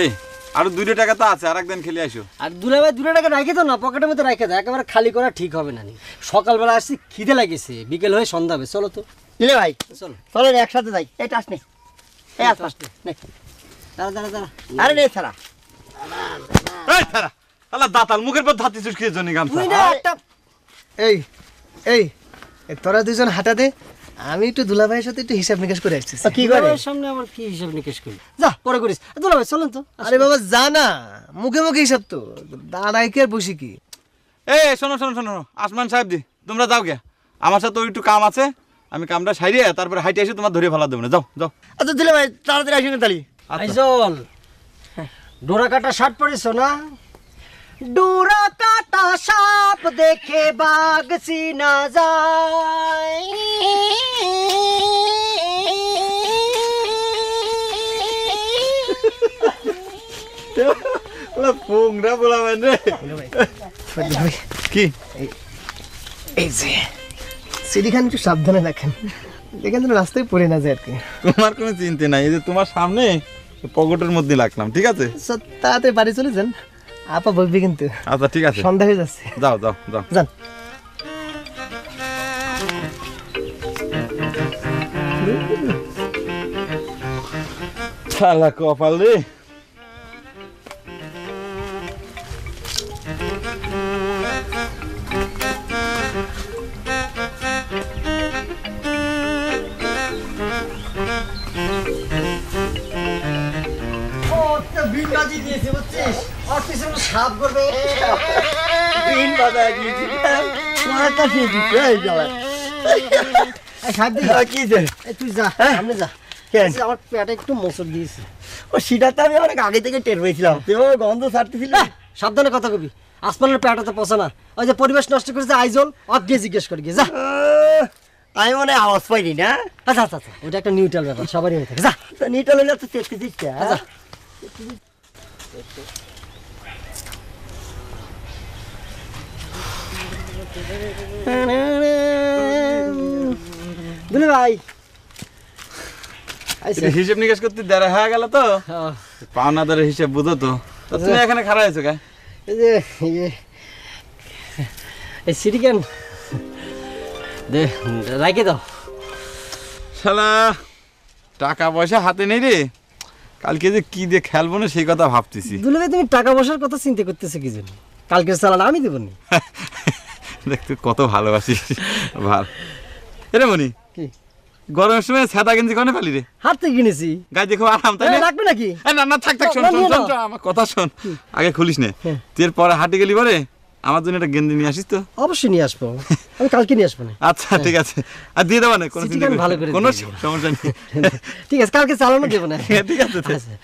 এই আর 2 টাকা তো আছে, আরেকদিন খেলে আসো। আর দুলাভাই 2 টাকা রাখে তো না, পকেটের মধ্যে রাখে দাও, একেবারে খালি করা ঠিক হবে না। সকালবেলা আসছি, খিদে লাগেছে, বিকেল হয়ে সন্ধ্যা হবে। চলো তো দিলে ভাই, চলো চলো একসাথে যাই। এই টাস নে, এই আস নে। দাঁড়া দাঁড়া দাঁড়া, আরে নে ছাড়া, এই ছাড়া আল্লাহ দাতাল মুখের পর ধাতি চুষকিয়ে জন্য গামছা। তুই না একটা এই এই তোরা দুজন হাঁটা দে, আমি একটু দুলাভাইয়ের সাথে একটু হিসাব নিকাশ করে আসছি। কি করে? দুলাভাইয়ের সামনে আমার কি হিসাব নিকেশ করি? যা পরে করিস। দুলাভাই চলেন তো। আরে বাবা যা না, মুখে মুখে হিসাব তো, দাঁড়াই কি আর বসি কি? এই শোনো শোনো শোনো, আসমান সাহেব জি তোমরা যাও গে, আমার সাথে একটু কাম আছে, আমি কামটা সারিয়ে তারপরে হাইটে এসে তোমার ধরে ফেলা দেবো না। যাও যাও। আচ্ছা দিলে ভাই তাড়াতাড়ি আসুন তালি। আইজল, ডোরা কাটা শার্ট পরিস না? ডোরা কাটা সাপ দেখে বাঘ চিনা যায়। পোংরা বলাবেন রে কি? এই যে সিডিখান একটু সাবধানে রাখেন, দেখেন যেন রাস্তায় পড়ে না যায় আর কি। তোমার কোনো চিন্তা নাই, এই যে তোমার সামনে পকেটের মধ্যে রাখলাম, ঠিক আছে? তাড়াতাড়ি বাড়ি চলে যান, আপা বলবি কিন্তু। আচ্ছা ঠিক আছে, সন্ধ্যা হয়ে যাচ্ছে, যাও যাও যাও যান। শালা কপাল রে। সাপ করবে দিন বাজায় দিয়েছি, তোমার কাছে দিতে এই যাওয়ার। কি যে? তুই যা সামনে যা। কেন? আমার পেটে একটু মোচড় দিয়েছে। ও সেটা তো আমি অনেক আগে থেকে টের পেয়েছিলাম, তুমি গন্ধ ছাড়তেছিল। সাবধানে কথা কবি, আসমানের পেটে তো পচে না। ওই যে পরিবেশ নষ্ট করেছে আইজল, অজ্ঞে জিজ্ঞেস করি গিয়ে যা। আমি মনে হয় আওয়াজ পাইনি না। আচ্ছা আচ্ছা আচ্ছা, ওটা একটা নিউট্রাল ব্যাপার, সবারই হয়ে থাকে। যা তো নিটল হলে তো চেষ্টা দিচ্ছে। যা। দুলে ভাই এটা হিসেব নিকাশ করতে দেরি হয়ে গেল তো, পাওনাদারের হিসেব বুঝো তো। তো তুমি এখানে খাড়া হয়েছো কে? এই যে এই সিরিকেন দে রাখে দাও। শালা টাকা পয়সা হাতে নেই রে, কালকে যে কি দিয়ে খেলবো না সেই কথা ভাবতেছি। দুলে ভাই তুমি টাকা পয়সার কথা চিন্তা করতেছো কি জন্য? কালকের চালান আমি দেবো নি। দেখতে কত ভালোবাসিস ভাল। এরে মনি, কি গরমের সময় ছাতা গেঞ্জি কনে ফেলি রে? হাত থেকে কিনেছি। গায়ে দেখো আরাম, তাই না? রাখবে নাকি? না না থাক থাক, শোন না, শোন নিয়ে শোন নাও। শোন, আমার কথা শোন, আগে খুলিস নে। হ্যাঁ। তুই এর পরে হাঁটে গেলি পরে আমার জন্য একটা গেঞ্জি নিয়ে আসিস তো। অবশ্যই নিয়ে আসবো, আমি কালকে নিয়ে আসবো না। আচ্ছা ঠিক আছে, আর দিয়ে দেবো না, কোনো সিটি চিন্তা গান করিস ভালো না, করে কোনো দিয়ে দেবো। সমস্যা নেই। ঠিক আছে, কালকে চালানো দেবো না। ঠিক আছে। আচ্ছা।